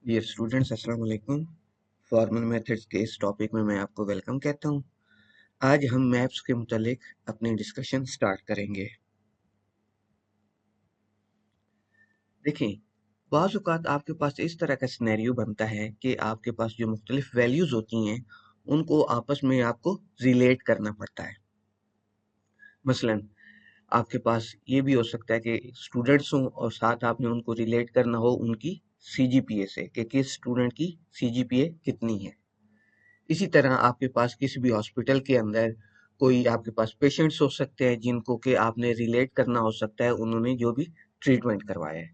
Dear students, अस्सलाम वालेकुम। Formal methods के इस टॉपिक में मैं आपको वेलकम कहता हूँ। आज हम मैप्स के मुतालिक अपनी डिस्कशन स्टार्ट करेंगे। देखें, बाज़ औक़ात आपके पास इस तरह का सिनेरियो बनता है कि आपके पास जो मुख्तलिफ वैल्यूज़ होती हैं उनको आपस में आपको रिलेट करना पड़ता है। मसलन आपके पास ये भी हो सकता है कि स्टूडेंट्स हों और साथ आपने उनको रिलेट करना हो उनकी सीजीपीए से कि किस स्टूडेंट की सीजीपीए कितनी है। इसी तरह आपके पास किसी भी हॉस्पिटल के अंदर कोई आपके पास पेशेंट्स हो सकते हैं जिनको कि आपने रिलेट करना हो सकता है उन्होंने जो भी ट्रीटमेंट करवाया है।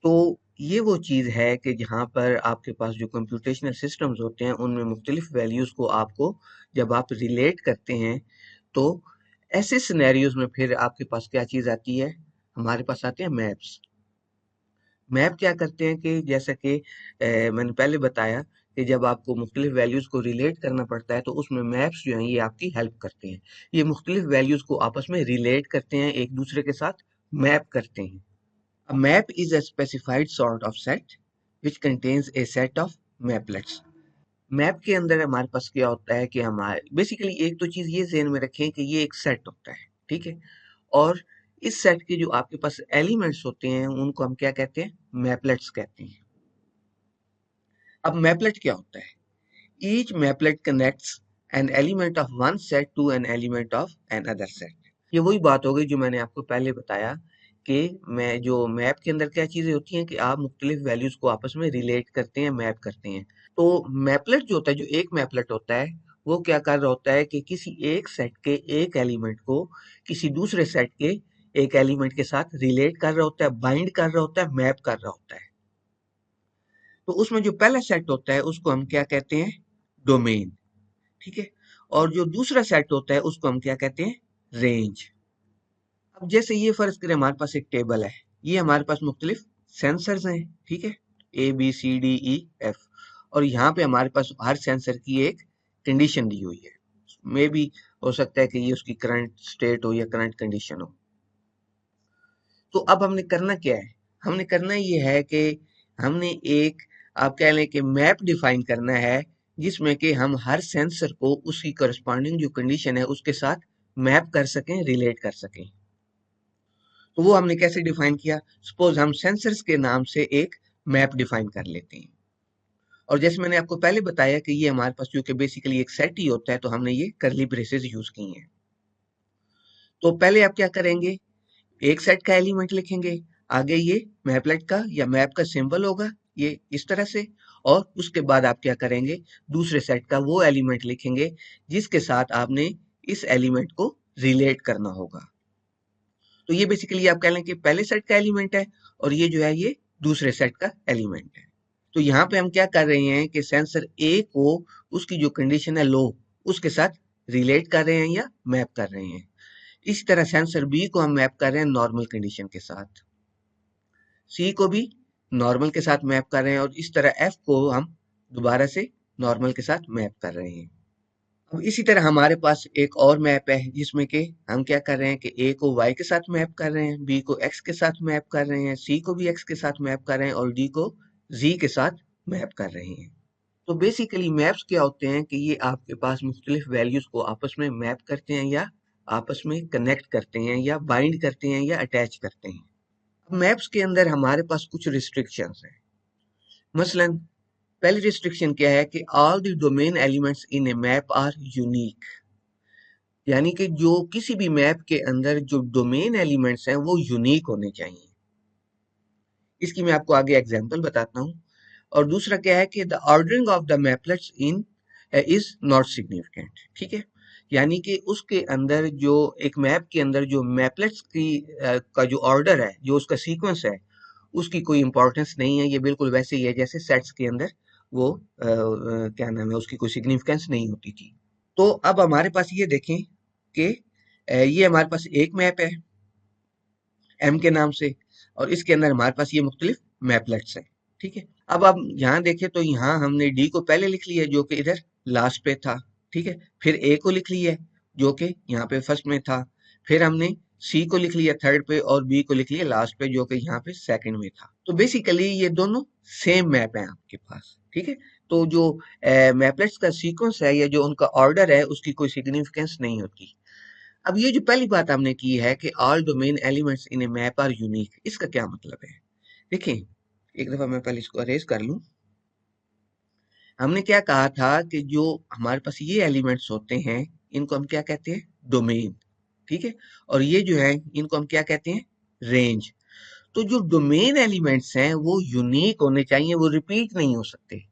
तो ये वो चीज़ है कि जहाँ पर आपके पास जो कंप्यूटेशनल सिस्टम्स होते हैं उनमें मुख्तलिफ वैल्यूज़ को आपको जब आप रिलेट करते हैं तो ऐसे सिनेरियोज में फिर आपके पास क्या चीज़ आती है, हमारे पास आते हैं मैप्स। मैप क्या करते हैं कि जैसा कि मैंने पहले बताया कि जब आपको मुख्तलिफ वैल्यूज़ को रिलेट करना पड़ता है तो उसमें मैप्स जो हैं ये आपकी हेल्प करते हैं। ये मुख्तलिफ वैल्यूज़ को आपस में रिलेट करते हैं, एक दूसरे के साथ मैप करते हैं। A map is a specified sort of set which contains a set of maplets. Map के अंदर हमारे पास क्या होता है कि हमारे बेसिकली एक तो चीज़ ये ज़हन में रखें कि ये एक सेट होता है, ठीक है? और इस सेट के जो आपके पास एलिमेंट्स होते हैं उनको हम क्या कहते हैं? मैपलेट्स कहते हैं। अब मैपलेट क्या होता है? Each maplet connects an element of one set to an element of an other set. ये वही बात हो गई जो मैंने आपको पहले बताया कि मैं जो मैप के अंदर क्या चीजें होती हैं कि आप मुख्तलिफ वैल्यूज को आपस में रिलेट करते हैं, मैप करते हैं। तो मैपलेट जो होता है, जो एक मैपलेट होता है, वो क्या कर रहा होता है कि किसी एक सेट के एक एलिमेंट को किसी दूसरे सेट के एक एलिमेंट के साथ रिलेट कर रहा होता है, बाइंड कर रहा होता है, मैप कर रहा होता है। तो उसमें जो पहला सेट होता है उसको हम क्या कहते हैं? डोमेन, ठीक है? और जो दूसरा सेट होता है उसको हम क्या कहते हैं? रेंज। अब जैसे ये फर्ज करें हमारे पास एक टेबल है, ये हमारे पास मुख्तलिफ सेंसर्स हैं, ठीक है? A B C D E F. और यहाँ पे हमारे पास हर सेंसर की एक कंडीशन दी हुई है। मे भी हो सकता है कि ये उसकी करंट स्टेट हो या करंट कंडीशन हो। तो अब हमने करना क्या है? हमने करना ये है कि हमने एक, आप कह लें कि मैप डिफाइन करना है जिसमें कि हम हर सेंसर को उसकी करस्पॉन्डिंग जो कंडीशन है उसके साथ मैप कर सकें, रिलेट कर सकें। तो वो हमने कैसे डिफाइन किया? सपोज हम सेंसर्स के नाम से एक मैप डिफाइन कर लेते हैं। और जैसे मैंने आपको पहले बताया कि ये हमारे पास क्योंकि बेसिकली एक सेट ही होता है तो हमने ये करली ब्रेसेस यूज की हैं। तो पहले आप क्या करेंगे? एक सेट का एलिमेंट लिखेंगे, आगे ये मैपलेट का या मैप का सिंबल होगा ये इस तरह से। और उसके बाद आप क्या करेंगे? दूसरे सेट का वो एलिमेंट लिखेंगे जिसके साथ आपने इस एलिमेंट को रिलेट करना होगा। तो ये बेसिकली आप कह लें कि पहले सेट का एलिमेंट है और ये जो है ये दूसरे सेट का एलिमेंट है। तो यहाँ पे हम क्या कर रहे हैं कि सेंसर ए को उसकी जो कंडीशन है लो, उसके साथ रिलेट कर रहे हैं या मैप कर रहे हैं। इसी तरह सेंसर बी को हम मैप कर रहे हैं नॉर्मल कंडीशन के साथ, सी को भी नॉर्मल के साथ मैप कर रहे हैं और इस तरह एफ को हम दोबारा से नॉर्मल के साथ मैप कर रहे हैं। अब इसी तरह हमारे पास एक और मैप है जिसमें कि हम क्या कर रहे हैं कि ए को वाई के साथ मैप कर रहे हैं, बी को एक्स के साथ मैप कर रहे हैं, सी को भी एक्स के साथ मैप कर रहे हैं और डी को जी के साथ मैप कर रहे हैं। तो बेसिकली मैप्स क्या होते हैं कि ये आपके पास मुख्तलिफ वैल्यूज को आपस में मैप करते हैं या आपस में कनेक्ट करते हैं या बाइंड करते हैं या अटैच करते हैं। अब मैप्स के अंदर हमारे पास कुछ रिस्ट्रिक्शंस हैं। मसलन पहली रिस्ट्रिक्शन क्या है कि all the domain elements in a map are unique. यानी कि जो किसी भी मैप के अंदर जो डोमेन एलिमेंट्स हैं वो यूनिक होने चाहिए। इसकी मैं आपको आगे एग्जांपल बताता हूँ। और दूसरा क्या है कि the ordering of the maplets in is not significant, ठीक है? यानी कि उसके अंदर जो एक मैप के अंदर जो मैपलेट्स की का जो ऑर्डर है, जो उसका सीक्वेंस है, उसकी कोई इंपॉर्टेंस नहीं है। ये बिल्कुल वैसे ही है जैसे सेट्स के अंदर वो क्या नाम है, उसकी कोई सिग्निफिकेंस नहीं होती थी। तो अब हमारे पास ये देखें कि ये हमारे पास एक मैप है एम के नाम से और इसके अंदर हमारे पास ये मुख्तलिफ मैपलेट्स हैं, ठीक है? अब आप यहाँ देखें तो यहाँ हमने डी को पहले लिख लिया जो कि इधर लास्ट पे था, ठीक है? फिर ए को लिख लिया जो कि यहाँ पे फर्स्ट में था। फिर हमने सी को लिख लिया थर्ड पे और बी को लिख लिया लास्ट पे जो कि यहाँ पे सेकंड में था। तो बेसिकली ये दोनों सेम मैप है आपके पास, ठीक है। तो जो मैपलेट्स का सीक्वेंस है या जो उनका ऑर्डर है उसकी कोई सिग्निफिकेंस नहीं होती। अब ये जो पहली बात हमने की है कि all domain elements in a map are unique, इसका क्या मतलब है? देखिए, एक दफा मैं पहले इसको अरेज कर लूं। हमने क्या कहा था कि जो हमारे पास ये एलिमेंट्स होते हैं इनको हम क्या कहते हैं? डोमेन, ठीक है। और ये जो है इनको हम क्या कहते हैं? रेंज। तो जो डोमेन एलिमेंट्स हैं वो यूनिक होने चाहिए, वो रिपीट नहीं हो सकते।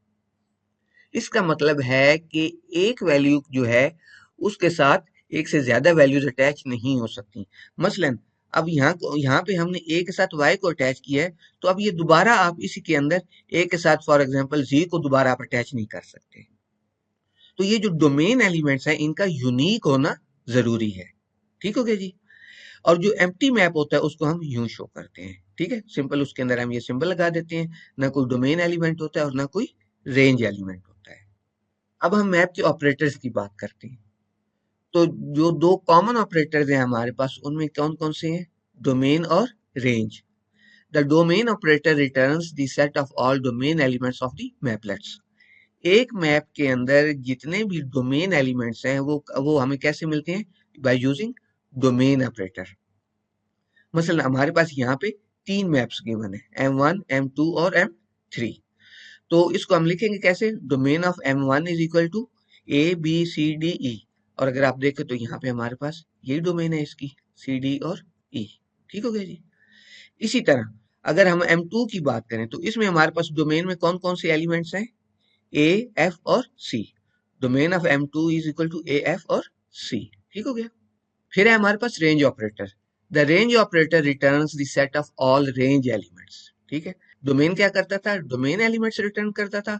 इसका मतलब है कि एक वैल्यू जो है उसके साथ एक से ज्यादा वैल्यूज अटैच नहीं हो सकती। मसलन अब यहाँ पे हमने ए के साथ वाई को अटैच किया है, तो अब ये दोबारा आप इसी के अंदर ए के साथ फॉर एग्जांपल जी को दोबारा आप अटैच नहीं कर सकते। तो ये जो डोमेन एलिमेंट्स हैं इनका यूनिक होना जरूरी है, ठीक हो गया जी। और जो एम्प्टी मैप होता है उसको हम यूं शो करते हैं, ठीक है, सिंपल। उसके अंदर हम ये सिंबल लगा देते हैं, ना कोई डोमेन एलिमेंट होता है और ना कोई रेंज एलिमेंट होता है। अब हम मैप के ऑपरेटर्स की बात करते हैं। तो जो दो कॉमन ऑपरेटर्स हैं हमारे पास उनमें कौन कौन से हैं? डोमेन और range. The domain operator returns the set of all domain elements of the maplets. एक मैप के अंदर जितने भी डोमेन एलिमेंट्स हैं वो हमें कैसे मिलते हैं? By using domain operator. मसलन हमारे पास यहाँ पे तीन मैप्स गिवन है, M1, M2 और M3। तो इसको हम लिखेंगे कैसे? Domain of M1 is equal to ABCDE। और अगर आप देखें तो यहाँ पे हमारे पास यही डोमेन है इसकी, CD और E, ठीक हो गया जी। इसी तरह अगर हम M2 की बात करें तो इसमें हमारे पास डोमेन में कौन कौन से एलिमेंट्स हैं? A, F और C। Domain of M2 is equal to AF और C, ठीक हो गया। फिर है हमारे पास range operator. The range operator returns the set of all range elements, ठीक है। डोमेन क्या करता था? डोमेन एलिमेंट्स रिटर्न करता था।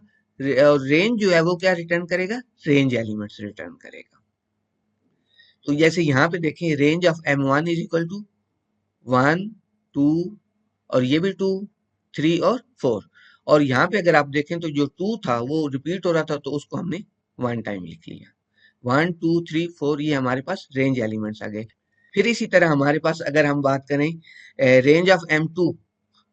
और रेंज जो है वो क्या रिटर्न करेगा? रेंज एलिमेंट्स रिटर्न करेगा। तो जैसे यहाँ पे देखें, range of M1 is equal to 1, 2 और ये भी 2, 3 और 4। और यहाँ पे अगर आप देखें तो जो 2 था वो रिपीट हो रहा था, तो उसको हमने 1 टाइम लिख लिया। 1, 2, 3, 4 ये हमारे पास रेंज एलिमेंट्स आ गए। फिर इसी तरह हमारे पास अगर हम बात करें रेंज ऑफ M2,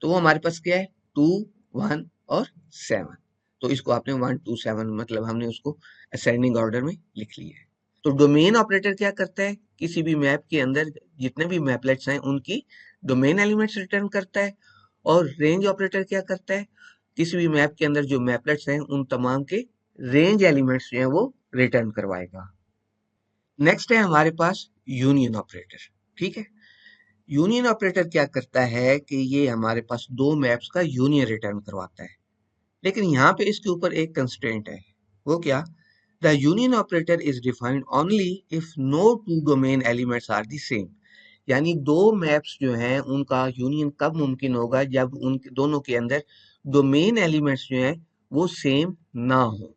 तो वो हमारे पास क्या है? 2, 1 और 7। तो इसको आपने 1, 2, 7 मतलब हमने उसको असेंडिंग ऑर्डर में लिख लिया है। तो डोमेन ऑपरेटर क्या करता है? किसी भी मैप के अंदर जितने भी मैपलेट्स हैं उनकी डोमेन एलिमेंट्स रिटर्न करता है। और रेंज ऑपरेटर क्या करता है? किसी भी मैप के अंदर जो मैपलेट्स हैं उन तमाम के रेंज एलिमेंट्स जो है वो रिटर्न करवाएगा। नेक्स्ट है हमारे पास यूनियन ऑपरेटर, ठीक है। यूनियन ऑपरेटर क्या करता है कि ये हमारे पास दो मैप्स का यूनियन रिटर्न करवाता है। लेकिन यहाँ पे इसके ऊपर एक कंस्ट्रेंट है। वो क्या? The union operator is defined only if no two domain elements are the same. यानी दो मैप्स जो हैं उनका यूनियन कब मुमकिन होगा? जब उन दोनों के अंदर डोमेन एलिमेंट्स जो हैं वो सेम ना हो।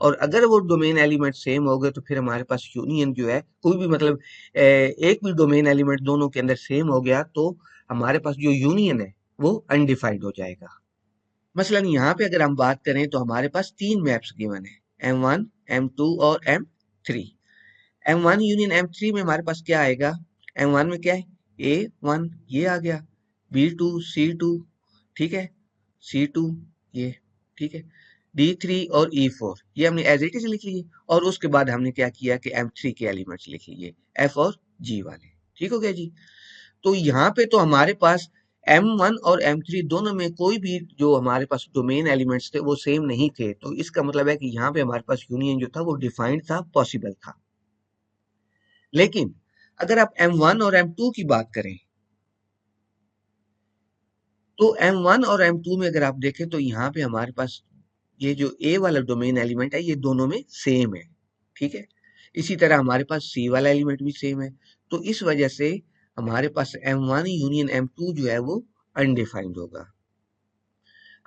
और अगर वो डोमेन एलिमेंट सेम हो गए तो फिर हमारे पास यूनियन जो है कोई भी मतलब एक भी डोमेन एलिमेंट दोनों के अंदर सेम हो गया तो हमारे पास जो यूनियन है वो अनडिफाइंड हो जाएगा। मसलन यहाँ पे अगर हम बात करें तो हमारे पास तीन मैप्स गिवन है, M1, M2 और M3। M1 यूनियन M3 में हमारे पास क्या आएगा? M1 में क्या है? A1 ये आ गया, B2 C2, ठीक है, C2 ये, ठीक है, D3 और E4 ये हमने एज इट इज लिख लिए। और उसके बाद हमने क्या किया कि M3 के एलिमेंट्स लिख लिए, F और G वाले, ठीक हो गया जी। तो यहाँ पे तो हमारे पास M1 और M3 दोनों में कोई भी जो हमारे पास डोमेन एलिमेंट्स थे वो सेम नहीं थे। तो इसका मतलब है कि यहाँ पे हमारे पास यूनियन जो था वो डिफाइंड था, पॉसिबल था। लेकिन अगर आप M1 और M2 की बात करें तो M1 और M2 में अगर आप देखें तो यहाँ पे हमारे पास ये जो A वाला डोमेन एलिमेंट है ये दोनों में सेम है, ठीक है। इसी तरह हमारे पास C वाला एलिमेंट भी सेम है। तो इस वजह से हमारे पास M1 यूनियन M2 जो है वो अनडिफाइंड होगा।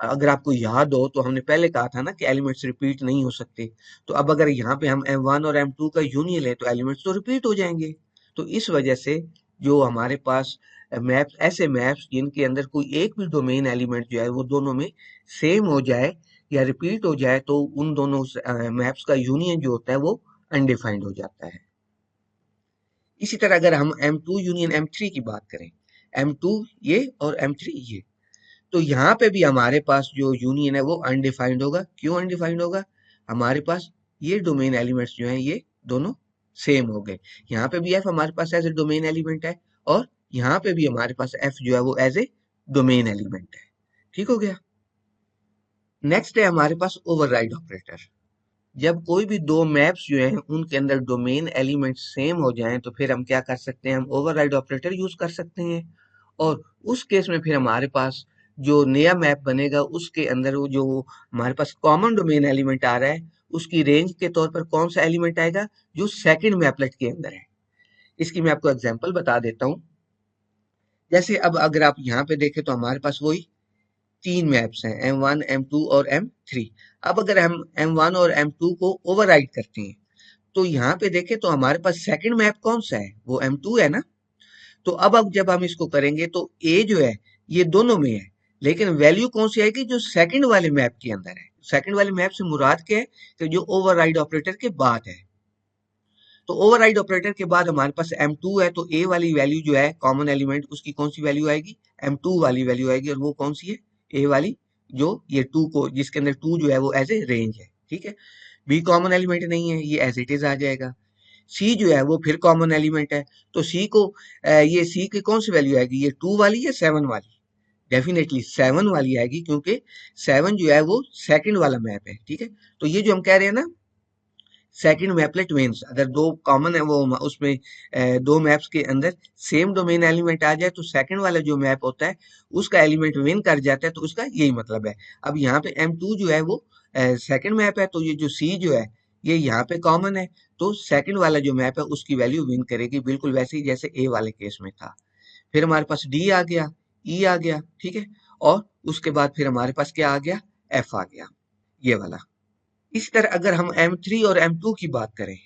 अगर आपको याद हो तो हमने पहले कहा था ना कि एलिमेंट्स रिपीट नहीं हो सकते। तो अब अगर यहाँ पे हम M1 और M2 का यूनियन है तो एलिमेंट्स तो रिपीट हो जाएंगे। तो इस वजह से जो हमारे पास मैप्स, ऐसे मैप्स जिनके अंदर कोई एक भी डोमेन एलिमेंट जो है वो दोनों में सेम हो जाए या रिपीट हो जाए तो उन दोनों मैप्स का यूनियन जो होता है वो अनडिफाइंड हो जाता है। इसी तरह अगर हम M2 यूनियन M3 की बात करें, M2 ये और M3 ये, तो यहाँ पे भी हमारे पास जो यूनियन है वो अनडिफाइंड होगा। क्यों अनडिफाइंड होगा? हमारे पास ये डोमेन एलिमेंट्स जो हैं ये दोनों सेम हो गए। यहाँ पे भी एफ हमारे पास एज ए डोमेन एलिमेंट है और यहाँ पे भी हमारे पास एफ जो है वो एज ए डोमेन एलिमेंट है। ठीक हो गया। नेक्स्ट है हमारे पास ओवरराइड ऑपरेटर। जब कोई भी दो मैप्स जो हैं उनके अंदर डोमेन एलिमेंट सेम हो जाएं तो फिर हम क्या कर सकते हैं, हम ओवरराइड ऑपरेटर यूज कर सकते हैं। और उस केस में फिर हमारे पास जो नया मैप बनेगा उसके अंदर वो जो हमारे पास कॉमन डोमेन एलिमेंट आ रहा है उसकी रेंज के तौर पर कौन सा एलिमेंट आएगा, जो सेकंड मैपलेट के अंदर है। इसकी मैं आपको एग्जांपल बता देता हूँ। जैसे अब अगर आप यहाँ पे देखें तो हमारे पास वही तीन मैप्स हैं, M1 M2 और M3। अब अगर हम M1 और M2 को ओवरराइड करते हैं तो यहाँ पे देखें तो हमारे पास सेकंड मैप कौन सा है, वो M2 है ना। तो अब जब हम इसको करेंगे तो A जो है ये दोनों में है, लेकिन वैल्यू कौन सी आएगी, जो सेकंड वाले मैप के अंदर है। सेकंड वाले मैप से मुराद क्या है कि जो ओवरराइड ऑपरेटर के बाद है। तो ओवरराइड ऑपरेटर के बाद हमारे पास M2 है, तो A वाली वैल्यू जो है कॉमन एलिमेंट उसकी कौन सी वैल्यू आएगी, M2 वाली वैल्यू आएगी। और वो कौन सी है, A वाली, जो ये 2 को जिसके अंदर 2 जो है वो एज ए रेंज है। ठीक है। B कॉमन एलिमेंट नहीं है, ये एज इट इज आ जाएगा। C जो है वो फिर कॉमन एलिमेंट है, तो C को ये C की कौन सी वैल्यू आएगी, ये 2 वाली या 7 वाली? डेफिनेटली 7 वाली आएगी, क्योंकि 7 जो है वो सेकंड वाला मैप है। ठीक है। तो ये जो हम कह रहे हैं ना, सेकंड मैपलेट मीन्स अगर दो कॉमन है वो उसमें दो मैप्स के अंदर सेम डोमेन एलिमेंट आ जाए तो सेकंड वाला जो मैप होता है उसका एलिमेंट विन कर जाता है, तो उसका यही मतलब है। अब यहाँ पे M2 जो है वो सेकंड मैप है, तो ये जो C जो है ये यहाँ पे कॉमन है, तो सेकंड वाला जो मैप है उसकी वैल्यू विन करेगी, बिल्कुल वैसे ही जैसे A वाले केस में था। फिर हमारे पास D आ गया, E आ गया। ठीक है। और उसके बाद फिर हमारे पास क्या आ गया, F आ गया, ये वाला। इस तरह अगर हम M3 और M2 की बात करें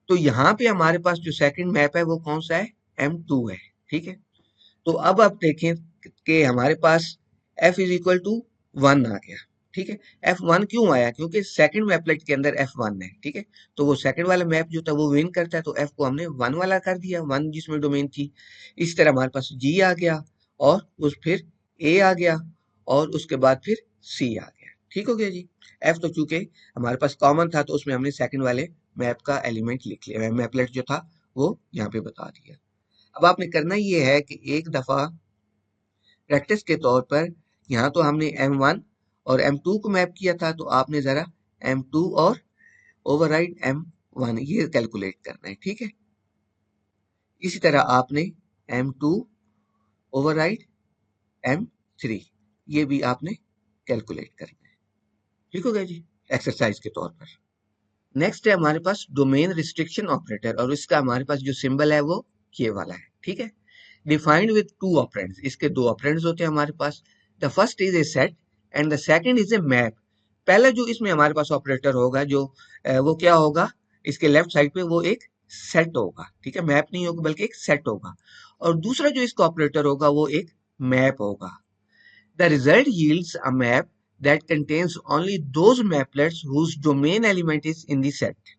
तो यहाँ पे हमारे पास जो सेकंड मैप है वो कौन सा है, M2 है। ठीक है। तो अब आप देखें कि हमारे पास F इज इक्वल टू 1 आ गया। ठीक है। F1 क्यों आया, क्योंकि सेकंड मैपलेट के अंदर F1 है। ठीक है। तो वो सेकंड वाला मैप जो था वो विन करता है, तो F को हमने 1 वाला कर दिया, 1 जिसमें डोमेन थी। इस तरह हमारे पास G आ गया और उस फिर A आ गया और उसके बाद फिर C आ गया। ठीक हो गया जी। F तो चूंकि हमारे पास कॉमन था तो उसमें हमने सेकंड वाले मैप का एलिमेंट लिख लिया, मैपलेट जो था वो यहाँ पे बता दिया। अब आपने करना ये है कि एक दफा प्रैक्टिस के तौर पर यहाँ तो हमने M1 और M2 को मैप किया था, तो आपने जरा M2 और ओवरराइड M1 ये कैलकुलेट करना है। ठीक है। इसी तरह आपने M2 ओवरराइड M3 ये भी आपने कैलकुलेट करना है। ठीक हो गया जी, एक्सरसाइज के तौर पर। नेक्स्ट है हमारे पास डोमेन रिस्ट्रिक्शन ऑपरेटर, और इसका हमारे पास जो सिंबल है वो ये वाला है। ठीक है। डिफाइंड विद टू ऑपरेंड्स, इसके दो ऑपरेंड्स होते हैं हमारे पास। The first is a set and the second is a map. पहला जो इसमें हमारे पास ऑपरेटर होगा जो वो क्या होगा, इसके लेफ्ट साइड पे वो एक सेट होगा। ठीक है। मैप नहीं होगा बल्कि एक सेट होगा। और दूसरा जो इसका ऑपरेटर होगा वो एक मैप होगा। The result yields a map that contains only those maplets whose domain element is in the set.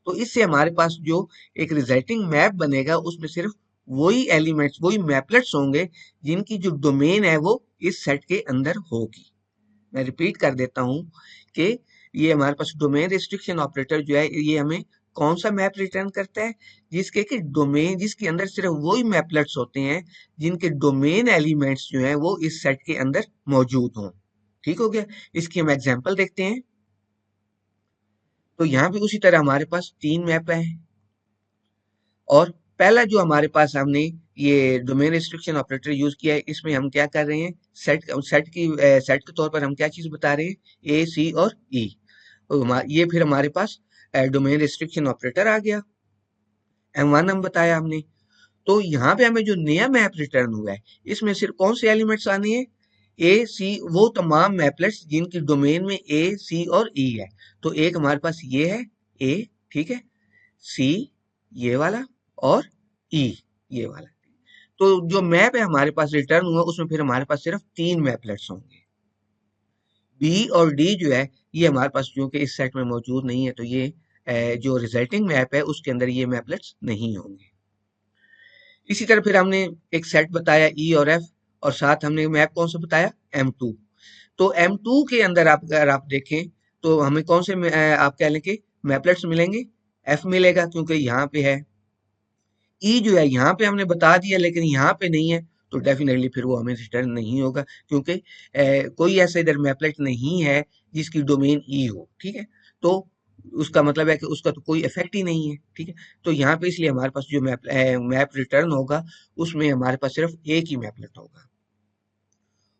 तो इससे हमारे पास जो एक रिजल्टिंग मैप बनेगा उसमें सिर्फ वही एलिमेंट्स, वही मैपलेट्स होंगे जिनकी जो डोमेन है वो इस सेट के अंदर होगी। मैं रिपीट कर देता हूं कि ये हमारे पास डोमेन रिस्ट्रिक्शन ऑपरेटर जो है ये हमें कौन सा मैप रिटर्न करता है, जिसके कि डोमेन, जिसके अंदर सिर्फ वही मैपलेट्स होते हैं जिनके डोमेन एलिमेंट्स जो हैं वो इस सेट के अंदर मौजूद हों। ठीक हो गया। इसकी हम एग्जांपल देखते हैं। तो यहाँ भी उसी तरह हमारे पास तीन मैप हैं, और पहला जो हमारे पास हमने ये डोमेन रिस्ट्रिक्शन ऑपरेटर यूज किया है इसमें हम क्या कर रहे हैं, सेट के तौर पर हम क्या चीज बता रहे हैं, ए सी और ई। ये फिर हमारे पास डोमेन रिस्ट्रिक्शन ऑपरेटर आ गया। M1 हम बताया हमने। तो यहाँ पे हमें जो नया मैप रिटर्न हुआ है इसमें सिर्फ कौन से एलिमेंट्स आने हैं, ए सी, वो तमाम मैपलेट्स जिनकी डोमेन में ए सी और ई है। तो एक हमारे पास ये है ए, ठीक है, सी ये वाला और ई ये वाला। तो जो मैप है हमारे पास रिटर्न हुआ उसमें फिर हमारे पास सिर्फ तीन मैपलेट्स होंगे। बी और डी जो है ये हमारे पास जो कि इस सेट में मौजूद नहीं है, तो ये जो रिजल्टिंग मैप है उसके अंदर ये मैपलेट्स नहीं होंगे। इसी तरह फिर हमने एक सेट बताया ई और एफ, और साथ हमने मैप कौन सा बताया, M2। तो M2 के अंदर आप अगर आप देखें तो हमें कौन से आप कह लें कि मैपलेट्स मिलेंगे, एफ मिलेगा क्योंकि यहाँ पे है। ई जो है यहाँ पे हमने बता दिया लेकिन यहाँ पे नहीं है, तो डेफिनेटली फिर वो हमें रिटर्न नहीं होगा, क्योंकि कोई ऐसा इधर मैपलेट नहीं है जिसकी डोमेन ई हो, ठीक है। तो उसका मतलब है कि उसका तो कोई इफेक्ट ही नहीं है, ठीक है। तो यहाँ पे इसलिए हमारे पास जो मैप रिटर्न होगा उसमें हमारे पास सिर्फ एक ही मैपलेट होगा।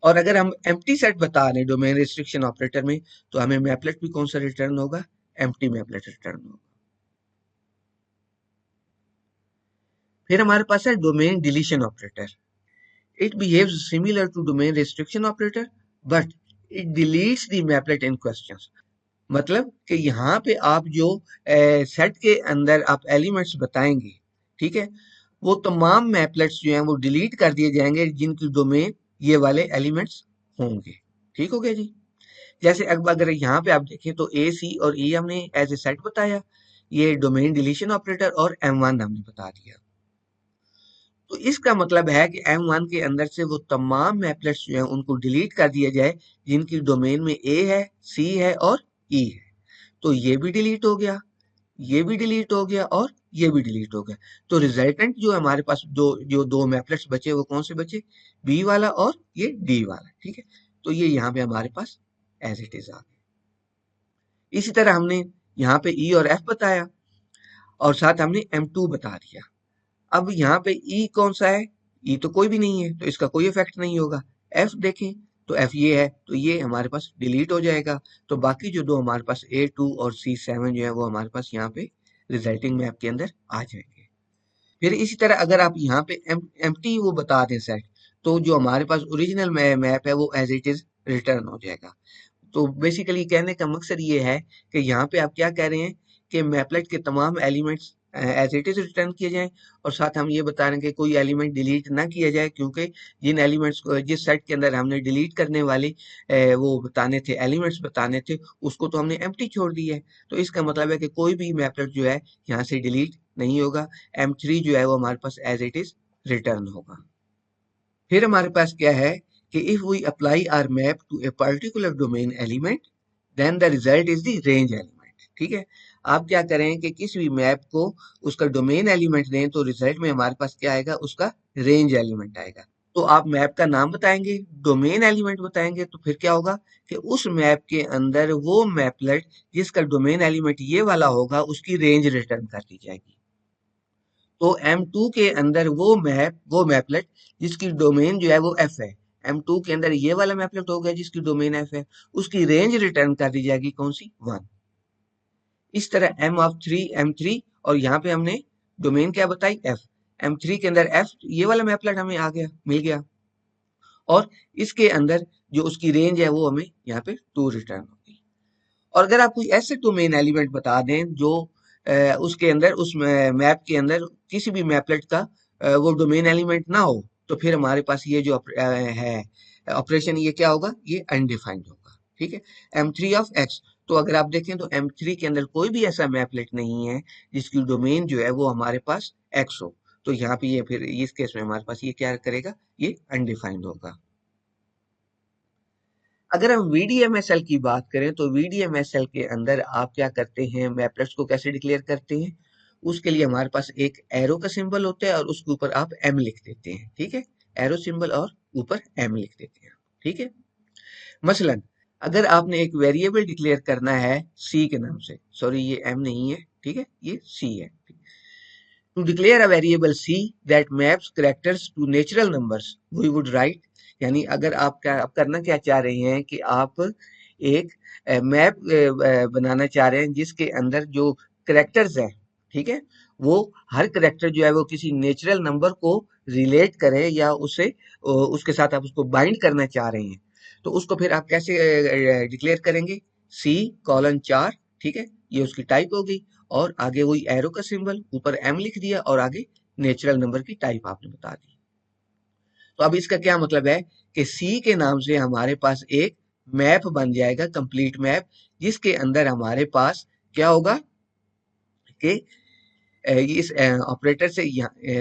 और अगर हम एम्प्टी सेट बता रहे हैं डोमेन रिस्ट्रिक्शन ऑपरेटर में, तो हमें मैपलेट भी कौन सा रिटर्न होगा, एम्प्टी मैपलेट रिटर्न होगा। फिर हमारे पास है domain deletion operator. It behaves similar to domain restriction operator but it deletes the maplet in question. मतलब कि यहाँ पे आप जो सेट के अंदर आप एलिमेंट्स बताएंगे, ठीक है, वो तमाम मैपलेट्स जो हैं वो डिलीट कर दिए जाएंगे जिनकी डोमेन ये वाले एलिमेंट्स होंगे। ठीक हो गया जी। जैसे अब अगर यहाँ पे आप देखें तो ए सी और ई हमने एज ए सेट बताया, ये डोमेन डिलीशन ऑपरेटर, और M1 हमने बता दिया। तो इसका मतलब है कि M1 के अंदर से वो तमाम मैपलेट्स जो हैं उनको डिलीट कर दिया जाए जिनकी डोमेन में ए है, सी है और ई है। तो ये भी डिलीट हो गया, ये भी डिलीट हो गया और ये भी डिलीट हो गया। तो रिजल्टेंट जो हमारे पास जो दो मैपलेट्स बचे वो कौन से बचे, बी वाला और ये डी वाला, ठीक है। तो ये यहाँ पे हमारे पास एज इट इज आ गया। इसी तरह हमने यहाँ पे ई और एफ बताया और साथ हमने M2 बता दिया। अब यहाँ पे ई कौन सा है, ई तो कोई भी नहीं है तो इसका कोई इफेक्ट नहीं होगा। एफ देखें तो एफ ये है तो ये हमारे पास डिलीट हो जाएगा। तो बाकी जो दो हमारे पास A2 और C7 जो है वो हमारे पास यहाँ पे रिजल्टिंग मैप के अंदर आ जाएंगे। फिर इसी तरह अगर आप यहाँ पे एम्प्टी वो बता दें सेट, तो जो हमारे पास ओरिजिनल मैप है वो एज इट इज रिटर्न हो जाएगा। तो बेसिकली कहने का मकसद ये है कि यहाँ पे आप क्या कह रहे हैं कि मैपलेट के तमाम elements as it is return किए जाएं, और साथ हम ये बता रहे हैं कि कोई एलिमेंट डिलीट ना किया जाए, क्योंकि जिन एलिमेंट्स को जिस सेट के अंदर हमने डिलीट करने वाले वो बताने थे, एलिमेंट्स बताने थे, उसको तो हमने एम्प्टी छोड़ दिया है। तो इसका मतलब है कि कोई भी मैपलेट जो है यहाँ से डिलीट नहीं होगा। M3 जो है वो हमारे पास एज इट इज रिटर्न होगा। फिर हमारे पास क्या है कि if we apply our map to a particular domain element then the result is the range element. ठीक है, आप क्या करें कि किसी भी मैप को उसका डोमेन एलिमेंट दें तो रिजल्ट में हमारे पास क्या आएगा, उसका रेंज एलिमेंट आएगा। तो आप मैप का नाम बताएंगे, डोमेन एलिमेंट बताएंगे, तो फिर क्या होगा कि उस मैप के अंदर वो मैपलेट जिसका डोमेन एलिमेंट ये वाला होगा उसकी रेंज रिटर्न कर दी जाएगी। तो M2 के अंदर वो मैपलेट जिसकी डोमेन जो है वो एफ है, M2 के अंदर ये वाला मैपलेट हो गया जिसकी डोमेन एफ है, उसकी रेंज रिटर्न कर दी जाएगी कौन सी, 1। इस तरह M3 और यहाँ पे हमने डोमेन क्या बताई, एफ। M3 के अंदर एफ ये वाला मैपलेट हमें आ गया, मिल गया, और इसके अंदर जो उसकी रेंज है वो हमें यहाँ पे 2 रिटर्न होगी। और अगर आप कोई ऐसे डोमेन एलिमेंट बता दें जो उसके अंदर उस मैप के अंदर किसी भी मैपलेट का वो डोमेन एलिमेंट ना हो, तो फिर हमारे पास ये जो है ऑपरेशन, ये क्या होगा, ये अनडिफाइंड होगा। ठीक है, M3 ऑफ एक्स। तो अगर आप देखें तो M3 के अंदर कोई भी ऐसा मैपलेट नहीं है जिसकी डोमेन जो है वो हमारे पास एक्स हो। तो यहाँ पे ये फिर इस केस में हमारे पास ये क्या करेगा, ये अनडिफाइंड होगा। अगर हम VDMSL की बात करें तो VDMSL के अंदर आप क्या करते हैं, मैपलेट्स को कैसे डिक्लेयर करते हैं। उसके लिए हमारे पास एक एरो का सिंबल होता है और उसके ऊपर आप M लिख देते हैं। ठीक है, एरो सिंबल और ऊपर M लिख देते हैं। ठीक है, मसलन अगर आपने एक वेरिएबल डिक्लेयर करना है C के नाम से, सॉरी ये M नहीं है, ठीक है, ये C है। To declare a variable C that maps characters to natural numbers, we would write, यानी अगर आप करना क्या चाह रहे हैं कि आप एक मैप बनाना चाह रहे हैं जिसके अंदर जो करेक्टर्स हैं, ठीक है, वो हर करेक्टर जो है वो किसी नेचुरल नंबर को रिलेट करे या उसे उसके साथ आप उसको बाइंड करना चाह रहे हैं, तो उसको फिर आप कैसे डिक्लेयर करेंगे, C:4, ठीक है, ये उसकी टाइप होगी, और आगे वही एरो का सिंबल, ऊपर M लिख दिया और आगे नेचुरल नंबर की टाइप आपने बता दी। तो अब इसका क्या मतलब है कि C के नाम से हमारे पास एक मैप बन जाएगा, कंप्लीट मैप, जिसके अंदर हमारे पास क्या होगा कि इस ऑपरेटर से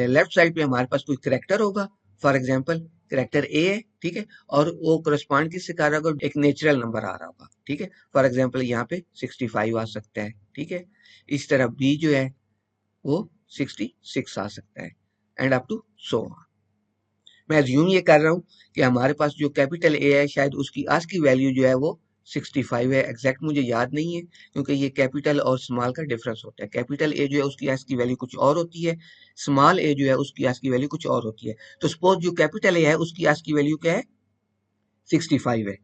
लेफ्ट साइड पे हमारे पास कोई करेक्टर होगा, फॉर एग्जांपल करेक्टर ए है, ठीक है, और वो करस्पॉन्ड किससे कर रहा होगा, एक नेचुरल नंबर आ रहा होगा, ठीक है, फॉर एग्जांपल यहाँ पे 65 आ सकता है, ठीक है। इस तरह बी जो है वो 66 आ सकता है, and up to so on. मैं अज्यूम ये कर रहा हूँ कि हमारे पास जो कैपिटल ए है शायद उसकी आज की वैल्यू जो है वो 65 है, एग्जैक्ट मुझे याद नहीं है क्योंकि ये कैपिटल और स्मॉल का डिफरेंस होता है। कैपिटल ए जो है उसकी आज की वैल्यू कुछ और होती है, स्मॉल ए जो है उसकी आज की वैल्यू कुछ और होती है। तो सपोज जो कैपिटल ए है उसकी आज की वैल्यू क्या है, 65 है।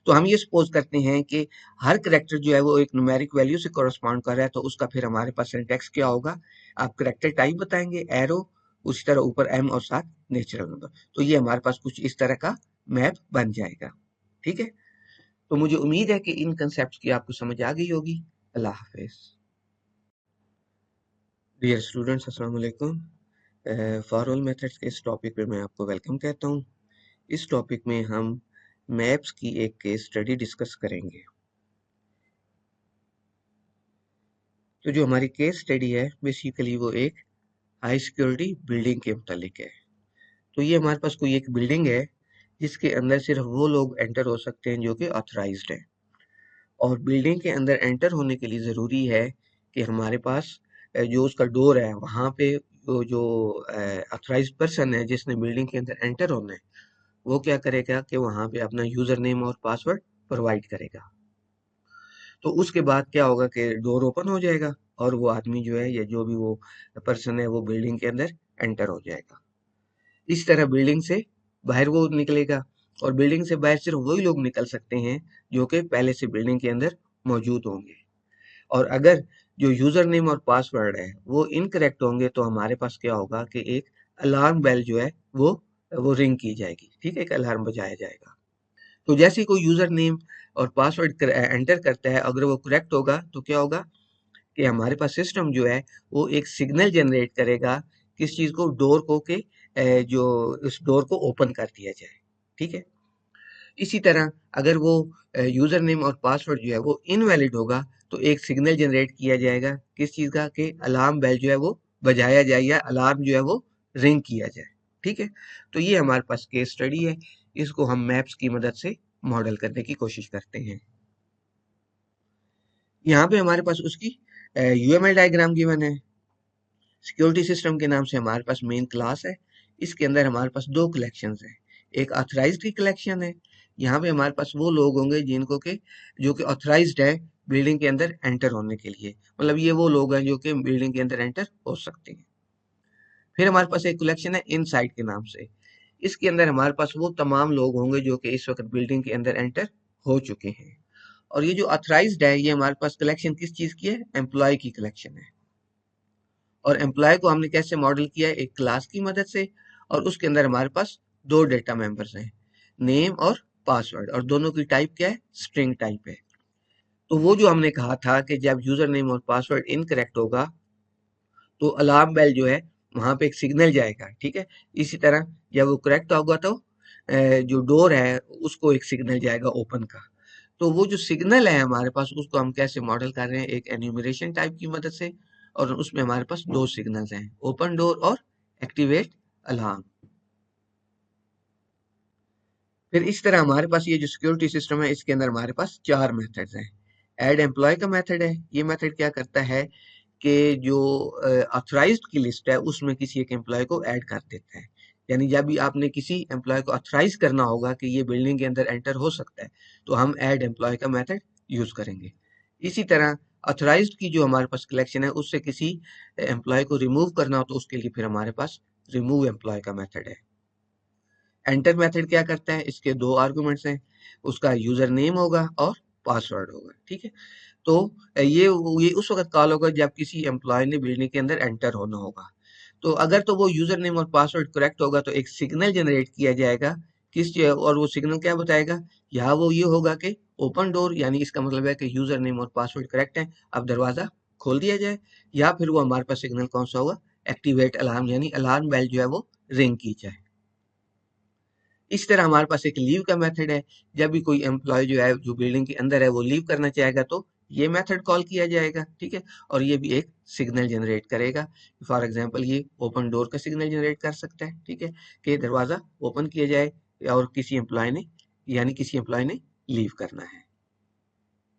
तो हम ये सपोज करते हैं कि हर करेक्टर जो है वो एक न्यूमेरिक वैल्यू से कोरस्पॉन्ड कर रहा है, तो उसका फिर हमारे पास सिंटैक्स क्या होगा, आप करेक्टर टाइप बताएंगे एरो, उसी तरह ऊपर एम और साथ नेचुरल नंबर। तो ये हमारे पास कुछ इस तरह का मैप बन जाएगा, ठीक है। तो मुझे उम्मीद है कि इन कंसेप्ट की आपको समझ आ गई होगी। अल्लाह हाफिज। डियर स्टूडेंट्स, अस्सलाम वालेकुम। फॉर ऑल मेथड्स के इस टॉपिक पे मैं आपको वेलकम कहता हूँ। इस टॉपिक में हम मैप्स की एक केस स्टडी डिस्कस करेंगे। तो जो हमारी केस स्टडी है बेसिकली वो एक हाई सिक्योरिटी बिल्डिंग के मुतालिक है। तो ये हमारे पास कोई एक बिल्डिंग है जिसके अंदर सिर्फ वो लोग एंटर हो सकते हैं जो कि ऑथराइज्ड है, और बिल्डिंग के अंदर एंटर होने के लिए ज़रूरी है कि हमारे पास जो उसका डोर है वहाँ पे वो जो ऑथराइज्ड पर्सन है जिसने बिल्डिंग के अंदर एंटर होना है वो क्या करेगा कि वहाँ पे अपना यूज़र नेम और पासवर्ड प्रोवाइड करेगा। तो उसके बाद क्या होगा कि डोर ओपन हो जाएगा और वो आदमी जो है या जो भी वो पर्सन है वो बिल्डिंग के अंदर एंटर हो जाएगा। इस तरह बिल्डिंग से बाहर वो निकलेगा, और बिल्डिंग से बाहर सिर्फ वही लोग निकल सकते हैं जो कि पहले से बिल्डिंग के अंदर मौजूद होंगे। और अगर जो यूजर नेम और पासवर्ड है वो इनकरेक्ट होंगे तो हमारे पास क्या होगा कि एक अलार्म बेल जो है वो रिंग की जाएगी, ठीक है, एक अलार्म बजाया जाएगा। तो जैसे ही कोई यूजर नेम और पासवर्ड एंटर करता है अगर वो करेक्ट होगा तो क्या होगा कि हमारे पास सिस्टम जो है वो एक सिग्नल जनरेट करेगा, किस चीज को, डोर को, के जो उस डोर को ओपन कर दिया जाए, ठीक है। इसी तरह अगर वो यूजर नेम और पासवर्ड जो है वो इनवैलिड होगा तो एक सिग्नल जनरेट किया जाएगा, किस चीज का, कि अलार्म बेल जो है वो बजाया जाए या अलार्म जो है वो रिंग किया जाए, ठीक है। तो ये हमारे पास केस स्टडी है, इसको हम मैप्स की मदद से मॉडल करने की कोशिश करते हैं। यहाँ पे हमारे पास उसकी यूएमएल डायग्राम गिवन है। सिक्योरिटी सिस्टम के नाम से हमारे पास मेन क्लास है, इसके अंदर हमारे पास दो कलेक्शन है। एक ऑथराइज्ड की कलेक्शन है, यहाँ पे हमारे पास वो लोग होंगे जिनको के जो कि ऑथराइज्ड है बिल्डिंग के अंदर एंटर होने के लिए, मतलब ये वो लोग हैं जो कि बिल्डिंग के अंदर एंटर हो सकते हैं। फिर हमारे पास एक कलेक्शन है इनसाइड के नाम से, इसके अंदर हमारे पास वो तमाम लोग होंगे जो कि इस वक्त बिल्डिंग के अंदर एंटर हो चुके हैं। और ये जो ऑथराइज्ड है ये हमारे पास कलेक्शन किस चीज की है, एम्प्लॉय की कलेक्शन है। और एम्प्लॉय को हमने कैसे मॉडल किया है, एक क्लास की मदद से, और उसके अंदर हमारे पास दो डेटा मेंबर्स हैं, नेम और पासवर्ड, और दोनों की टाइप क्या है, स्ट्रिंग टाइप है। तो वो जो हमने कहा था कि जब यूजर नेम और पासवर्ड इनकरेक्ट होगा तो अलार्म बेल जो है वहां पे एक सिग्नल जाएगा, ठीक है। इसी तरह जब वो करेक्ट होगा तो जो डोर है उसको एक सिग्नल जाएगा ओपन का। तो वो जो सिग्नल है हमारे पास उसको हम कैसे मॉडल कर रहे हैं, एक एन्यूमरेशन टाइप की मदद से, और उसमें हमारे पास दो सिग्नल्स हैं, ओपन डोर और एक्टिवेट अलार्म। फिर इस तरह हमारे पास ये जो सिक्योरिटी सिस्टम है इसके अंदर हमारे पास चार मेथड्स हैं। ऐड एम्प्लॉय का मेथड है, ये मेथड क्या करता है कि जो ऑथराइज्ड की लिस्ट है उसमें किसी एक एम्प्लॉय को ऐड कर देता है। यानी जब भी आपने किसी एम्प्लॉय को ऑथराइज करना होगा कि ये बिल्डिंग के अंदर एंटर हो सकता है तो हम ऐड एम्प्लॉय का मेथड यूज करेंगे। इसी तरह ऑथराइज्ड की जो हमारे पास कलेक्शन है उससे किसी एम्प्लॉय को रिमूव करना हो तो उसके लिए फिर हमारे पास रिमूव एम्प्लॉय का मेथड है। एंटर मेथड क्या करता है, इसके दो आर्गुमेंट्स हैं, उसका यूजर नेम होगा और पासवर्ड होगा, ठीक है। तो ये उस वक्त कॉल होगा जब किसी एम्प्लॉय ने बिल्डिंग के अंदर एंटर होना होगा। तो अगर तो वो यूजर नेम और पासवर्ड करेक्ट होगा तो एक सिग्नल जनरेट किया जाएगा, और वो सिग्नल क्या बताएगा, या वो ये होगा कि ओपन डोर, यानी इसका मतलब है कि यूजर नेम और पासवर्ड करेक्ट है, अब दरवाजा खोल दिया जाए, या फिर वो हमारे पास सिग्नल कौन सा होगा, एक्टिवेट अलार्म, यानी अलार्म बेल जो है वो रिंग की जाए। इस तरह हमारे पास एक लीव का मेथड है, जब भी कोई एम्प्लॉय जो है जो बिल्डिंग के अंदर है वो लीव करना चाहेगा तो ये मेथड कॉल किया जाएगा, ठीक है। और ये भी एक सिग्नल जनरेट करेगा। फॉर एग्जांपल ये ओपन डोर का सिग्नल जनरेट कर सकता है, ठीक है, कि दरवाजा ओपन किया जाए और किसी एम्प्लॉय ने किसी एम्प्लॉय ने लीव करना है।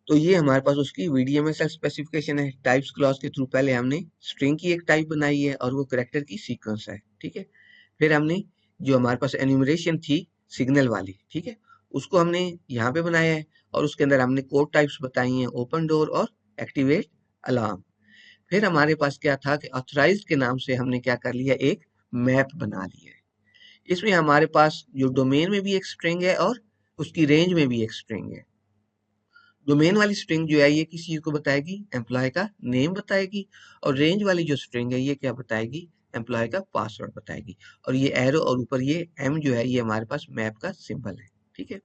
तो ये हमारे पास उसकी VDMSL स्पेसिफिकेशन है। टाइप्स क्लॉज के थ्रू पहले हमने स्ट्रिंग की एक टाइप बनाई है और वो कैरेक्टर की सीक्वेंस है, ठीक है। फिर हमने जो हमारे पास एन्यूमरेशन थी सिग्नल वाली, ठीक है, उसको हमने यहाँ पे बनाया है और उसके अंदर हमने कोड टाइप्स बताई हैं, ओपन डोर और एक्टिवेट अलार्म। फिर हमारे पास क्या था कि ऑथराइज्ड के नाम से हमने क्या कर लिया, एक मैप बना लिया है। इसमें हमारे पास जो डोमेन में भी एक स्ट्रिंग है और उसकी रेंज में भी एक स्ट्रिंग है। डोमेन वाली स्ट्रिंग जो है ये किस चीज को बताएगी, एम्प्लॉय का नेम बताएगी। और रेंज वाली जो स्ट्रिंग है ये क्या बताएगी, एम्प्लॉय का पासवर्ड बताएगी। और ये एरो और ऊपर ये एम जो है ये हमारे पास मैप का सिंबल है, ठीक है।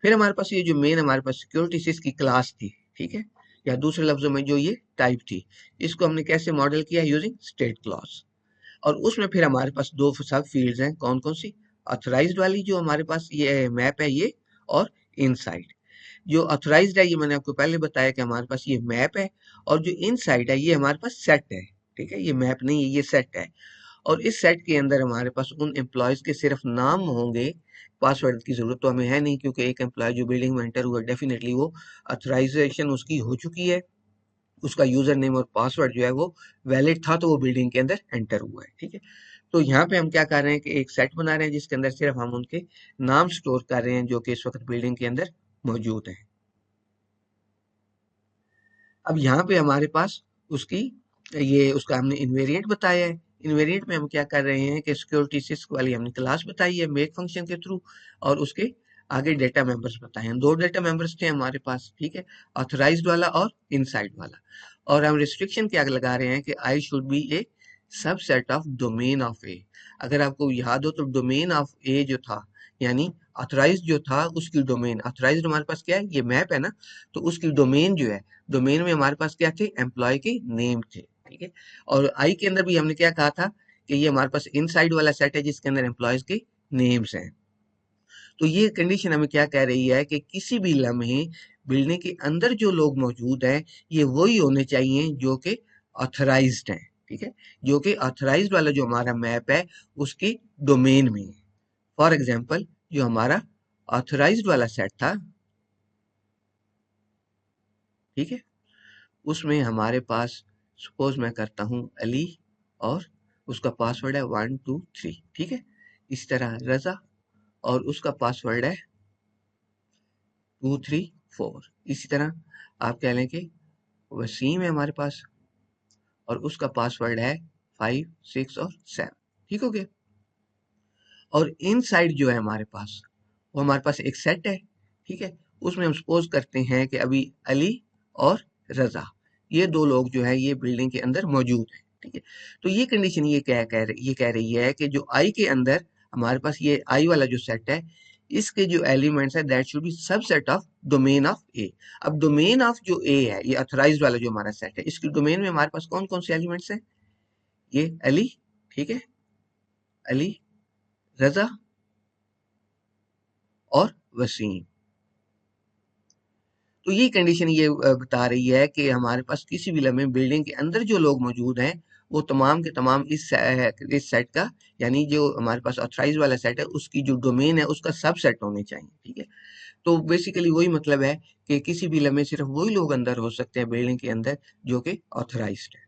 फिर हमारे पास ये जो मेन हमारे पास सिक्योरिटी सिस की क्लास थी, ठीक है, या दूसरे लफ्जों में जो ये टाइप थी, इसको हमने कैसे मॉडल किया, यूजिंग स्टेट क्लॉज। और उसमें फिर हमारे पास दो सब फील्ड्स हैं, कौन कौन सी, ऑथराइज्ड वाली जो हमारे पास ये मैप है ये, और इनसाइड। जो ऑथराइज्ड है ये मैंने आपको पहले बताया कि हमारे पास ये मैप है, और जो इनसाइड है ये हमारे पास सेट है, ठीक है, ये मैप नहीं है ये सेट है। और इस सेट के अंदर हमारे पास उन एम्प्लॉयज के सिर्फ नाम होंगे, पासवर्ड की जरूरत तो हमें है नहीं, क्योंकि एक एम्प्लॉय जो बिल्डिंग में एंटर हुआ डेफिनेटली वो ऑथराइजेशन उसकी हो चुकी है, उसका यूजर नेम और पासवर्ड जो है वो वैलिड था, तो वो बिल्डिंग के अंदर एंटर हुआ है, ठीक है। तो यहाँ पे हम क्या कर रहे हैं कि एक सेट बना रहे हैं जिसके अंदर सिर्फ हम उनके नाम स्टोर कर रहे हैं जो कि इस वक्त बिल्डिंग के अंदर मौजूद है। अब यहाँ पे हमारे पास उसकी ये उसका हमने इन्वेरिएंट बताया है। इन्वेरिएंट में हम क्या कर रहे हैं कि सिक्योरिटी सिस्क वाली हमने क्लास बताई है मेक फंक्शन के थ्रू, और उसके आगे डेटा मेंबर्स बताए हैं। दो डेटा मेंबर्स थे हमारे पास, ठीक है, ऑथराइज्ड वाला और इनसाइड वाला। और हम रिस्ट्रिक्शन क्या लगा रहे हैं कि I should be a subset of domain of A. अगर आपको याद हो तो डोमेन ऑफ ए जो था, यानी ऑथराइज्ड जो था उसकी डोमेन, ऑथराइज्ड हमारे पास क्या है, ये मैप है ना, तो उसकी डोमेन जो है, डोमेन में हमारे पास क्या थे, एम्प्लॉय के नेम थे, ठीक है। और आई के अंदर भी हमने क्या कहा था कि ये हमारे पास इनसाइड वाला सेट है जिसके अंदर एम्प्लॉयज के नेम्स हैं। तो ये कंडीशन हमें क्या कह रही है कि किसी भी लम्हे बिल्डिंग के अंदर जो लोग मौजूद हैं ये वही होने चाहिए जो कि ऑथराइज्ड हैं, ठीक है, जो कि ऑथराइज्ड वाला जो हमारा मैप है उसकी डोमेन में है। फॉर एग्जाम्पल जो हमारा ऑथराइज्ड वाला सेट था, ठीक है, उसमें हमारे पास सपोज मैं करता हूँ अली और उसका पासवर्ड है 123, ठीक है। इस तरह रजा और उसका पासवर्ड है 234। इसी तरह आप कह लें कि वसीम है हमारे पास और उसका पासवर्ड है 5 6 और 7, ठीक हो गया। और इन साइड जो है हमारे पास वो हमारे पास एक सेट है, ठीक है, उसमें हम सपोज करते हैं कि अभी अली और रजा ये दो लोग जो है ये बिल्डिंग के अंदर मौजूद है, ठीक है। तो ये कंडीशन ये ये कह रही है कि जो आई के अंदर हमारे पास ये आई वाला जो सेट है इसके जो एलिमेंट्स है that should be subset of domain of A. अब डोमेन ऑफ जो ए है ये ऑथराइज्ड वाला जो हमारा सेट है इसकी डोमेन में हमारे पास कौन कौन से एलिमेंट्स हैं, ये अली, ठीक है, अली, रजा और वसीम। तो ये कंडीशन ये बता रही है कि हमारे पास किसी भी लम्हे बिल्डिंग के अंदर जो लोग मौजूद हैं वो तमाम के तमाम इस सेट का, यानी जो हमारे पास ऑथराइज वाला सेट है उसकी जो डोमेन है उसका सब सेट होने चाहिए, ठीक है। तो बेसिकली वही मतलब है कि किसी भी लम्हे सिर्फ वही लोग अंदर हो सकते हैं बिल्डिंग के अंदर जो कि ऑथराइज्ड है।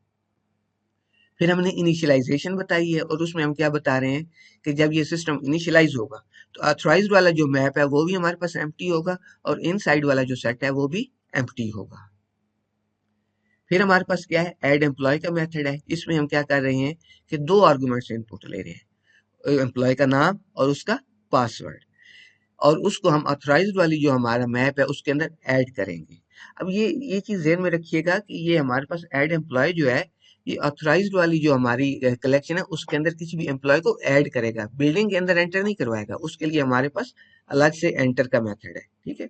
फिर हमने इनिशियलाइजेशन बताई है और उसमें हम क्या बता रहे हैं कि जब ये सिस्टम इनिशियलाइज होगा तो ऑथराइज्ड वाला जो मैप है वो भी हमारे पास एम्प्टी होगा और इनसाइड वाला जो सेट है वो भी एम्प्टी होगा। फिर हमारे पास क्या है, ऐड एम्प्लॉय का मेथड है। इसमें हम क्या कर रहे हैं कि दो आर्गुमेंट्स इनपुट ले रहे हैं, एम्प्लॉय का नाम और उसका पासवर्ड, और उसको हम ऑथराइज्ड वाली जो हमारा मैप है उसके अंदर ऐड करेंगे। अब ये चीज ध्यान में रखिएगा कि ये हमारे पास ऐड एम्प्लॉय जो है ये ऑथराइज्ड वाली जो हमारी कलेक्शन है उसके अंदर किसी भी एम्प्लॉय को ऐड करेगा, बिल्डिंग के अंदर एंटर नहीं करवाएगा। उसके लिए हमारे पास अलग से एंटर का मेथड है, ठीक है।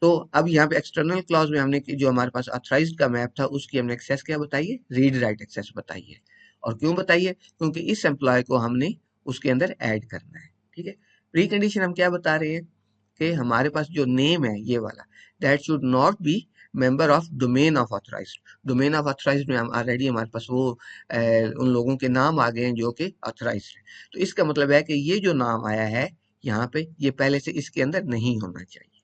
तो अब यहाँ पे एक्सटर्नल क्लॉज में हमने जो हमारे पास ऑथराइज्ड का मैप था उसकी हमने एक्सेस क्या बताई है, रीड राइट एक्सेस बताई है। और क्यों बताई है, क्योंकि इस एम्प्लॉय को हमने उसके अंदर ऐड करना है, ठीक है। प्री कंडीशन हम क्या बता रहे हैं कि हमारे पास जो नेम है ये वाला that should not be member of domain of authorised. Domain of authorised में हम ऑलरेडी हमारे पास वो उन लोगों के नाम आ गए हैं जो कि ऑथराइज्ड है। तो इसका मतलब है कि ये जो नाम आया है यहाँ पे, ये पहले से इसके अंदर नहीं होना चाहिए।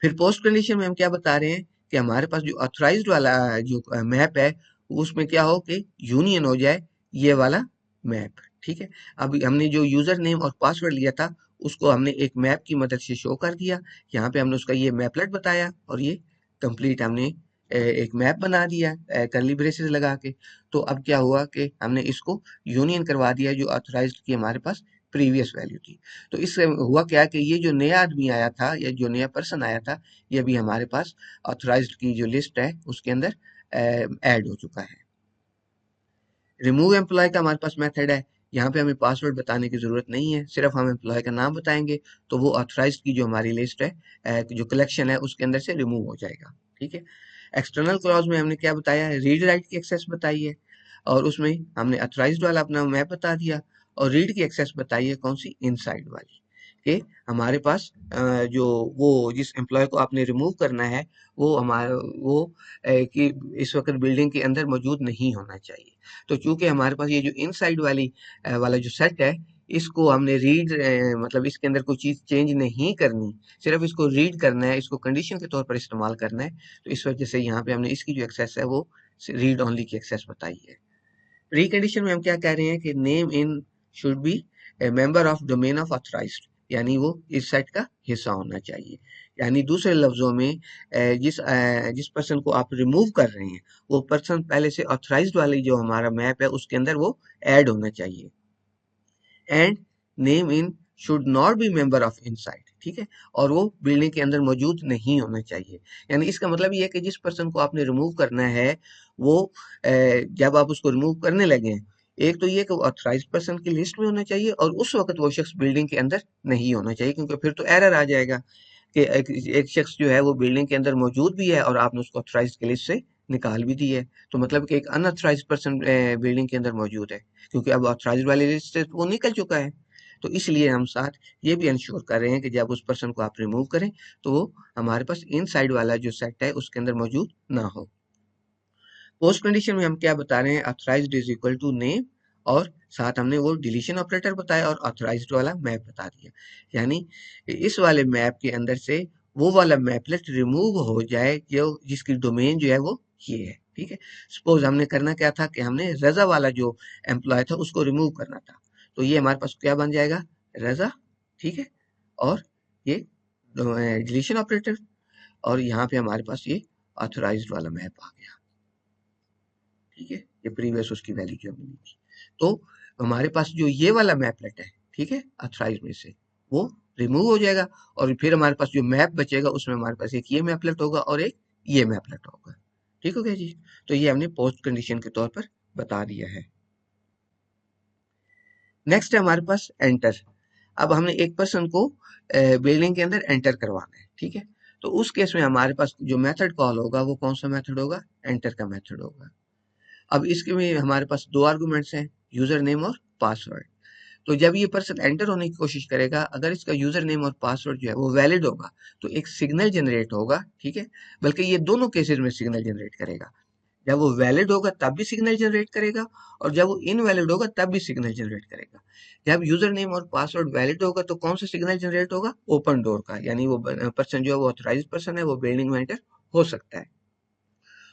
फिर पोस्ट कंडीशन में हम क्या बता रहे हैं कि हमारे पास जो ऑथराइज्ड वाला जो मैप है, उसमें क्या हो कि यूनियन हो जाए ये वाला मैप। ठीक है, अब हमने जो यूजर नेम और पासवर्ड लिया था उसको हमने एक मैप की मदद से शो कर दिया। यहाँ पे हमने उसका ये मैपलेट बताया और ये कंप्लीट हमने एक मैप बना दिया कर्ली ब्रेसेस लगा के। तो अब क्या हुआ कि हमने इसको यूनियन करवा दिया जो ऑथराइज्ड की हमारे पास प्रीवियस वैल्यू थी। तो इससे हुआ क्या कि ये जो नया आदमी आया था या जो नया पर्सन आया था, ये अभी हमारे पास ऑथराइज्ड की जो लिस्ट है उसके अंदर ऐड हो चुका है। रिमूव एम्प्लॉय का हमारे पास मेथड है। यहाँ पे हमें पासवर्ड बताने की जरूरत नहीं है, सिर्फ हम एम्प्लॉय का नाम बताएंगे तो वो ऑथराइज्ड की जो हमारी लिस्ट है, जो कलेक्शन है उसके अंदर से रिमूव हो जाएगा। ठीक है, एक्सटर्नल क्लॉज में हमने क्या बताया है, रीड राइट की एक्सेस बताई है और उसमें हमने ऑथराइज्ड वाला अपना मैप बता दिया, और रीड की एक्सेस बताई है कौन सी, इनसाइड वाली, कि हमारे पास जो वो जिस एम्प्लॉय को आपने रिमूव करना है वो हमारा वो कि इस वक्त बिल्डिंग के अंदर मौजूद नहीं होना चाहिए। तो चूंकि हमारे पास ये जो इनसाइड वाली वाला जो सेट है, इसको हमने रीड मतलब इसके अंदर कोई चीज चेंज नहीं करनी, सिर्फ इसको रीड करना है, इसको कंडीशन के तौर पर इस्तेमाल करना है। तो इस वजह से यहाँ पे हमने इसकी जो एक्सेस है वो रीड ओनली की एक्सेस बताई है। प्री कंडीशन में हम क्या कह रहे हैं कि name in should be A member of domain of authorised, यानी वो इस सेट का हिस्सा होना चाहिए। यानी दूसरे लफ्जों में जिस पर्सन को आप रिमूव कर रहे हैं वो पर्सन पहले से ऑथराइज्ड वाली जो हमारा मैप है उसके अंदर वो ऐड होना चाहिए। And name in should not be member of inside, ठीक है, और वो बिल्डिंग के अंदर मौजूद नहीं होना चाहिए। यानी इसका मतलब ये है कि जिस पर्सन को आपने रिमूव करना है वो जब आप उसको रिमूव करने लगे, एक तो ये कि वो ऑथराइज्ड पर्सन की लिस्ट में होना चाहिए और उस वक्त वो शख्स बिल्डिंग के अंदर नहीं होना चाहिए, क्योंकि फिर तो एरर आ जाएगा कि एक शख्स जो है वो बिल्डिंग के अंदर मौजूद भी है और आपने उसको ऑथराइज्ड की लिस्ट से निकाल भी दी है, तो मतलब कि एक अनऑथराइज्ड पर्सन बिल्डिंग के अंदर मौजूद है, क्योंकि अब ऑथराइज्ड वाली लिस्ट से वो निकल चुका है। तो इसलिए हम साथ ये भी इंश्योर कर रहे हैं कि जब उस पर्सन को आप रिमूव करें तो वो हमारे पास इनसाइड वाला जो सेट है उसके अंदर मौजूद ना हो। पोस्ट कंडीशन में हम क्या बता रहे हैं, authorised is equal to name, और साथ हमने वो डिलीशन ऑपरेटर बताया और ऑथराइज्ड वाला मैप बता दिया। यानी इस वाले मैप के अंदर से वो वाला मैपलेट रिमूव हो जाए जो जिसकी डोमेन जो है वो ये है। ठीक है, सपोज हमने करना क्या था कि हमने रजा वाला जो एम्प्लॉय था उसको रिमूव करना था, तो ये हमारे पास क्या बन जाएगा, रजा। ठीक है, और ये डिलीशन ऑपरेटर, और यहाँ पे हमारे पास ये ऑथराइज्ड वाला मैप आ गया। ठीक है, ये प्रीवियस उसकी वैल्यू जो मिली थी। तो हमारे पास जो ये वाला मैपलेट है, ठीक है, अथराइज में से वो रिमूव हो जाएगा, और फिर हमारे पास जो मैप बचेगा उसमें हमारे पास एक ये मैपलेट होगा और एक ये मैपलेट होगा। ठीक हो गया जी, तो ये हमने पोस्ट कंडीशन के तौर पर बता दिया है। नेक्स्ट है हमारे पास एंटर। अब हमने एक पर्सन को बिल्डिंग के अंदर एंटर करवाना है। ठीक है, तो उस केस में हमारे पास जो मेथड कॉल होगा वो कौन सा मेथड होगा, एंटर का मेथड होगा। अब इसके में हमारे पास दो आर्गुमेंट्स हैं, यूजर नेम और पासवर्ड। तो जब ये पर्सन एंटर होने की कोशिश करेगा, अगर इसका यूजर नेम और पासवर्ड जो है वो वैलिड होगा तो एक सिग्नल जनरेट होगा। ठीक है, बल्कि ये दोनों केसेस में सिग्नल जनरेट करेगा। जब वो वैलिड होगा तब भी सिग्नल जनरेट करेगा, और जब वो इनवैलिड होगा तब भी सिग्नल जनरेट करेगा। जब यूजर नेम और पासवर्ड वैलिड होगा तो कौन सा सिग्नल जनरेट होगा, ओपन डोर का, यानी वो पर्सन जो है वो ऑथराइज्ड पर्सन है, वो बिल्डिंग में एंटर हो सकता है।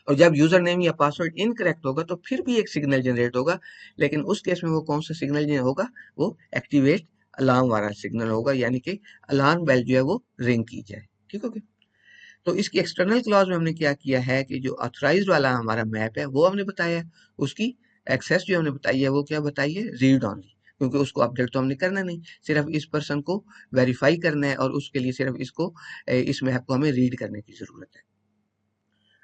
और जब यूजर नेम या पासवर्ड इनकरेक्ट होगा तो फिर भी एक सिग्नल जनरेट होगा, लेकिन उस केस में वो कौन सा सिग्नल होगा, वो एक्टिवेट अलार्म वाला सिग्नल होगा, यानी कि अलार्म बेल जो है वो रिंग की जाए। ठीक हो गया, तो इसकी एक्सटर्नल क्लॉज में हमने क्या किया है कि जो ऑथराइज्ड वाला हमारा मैप है वो हमने बताया है, उसकी एक्सेस जो हमने बताई है वो क्या बताई है, रीड ऑनली, क्योंकि उसको अपडेट तो हमने करना नहीं, सिर्फ इस पर्सन को वेरीफाई करना है और उसके लिए सिर्फ इसको इस मैप को हमें रीड करने की जरूरत है।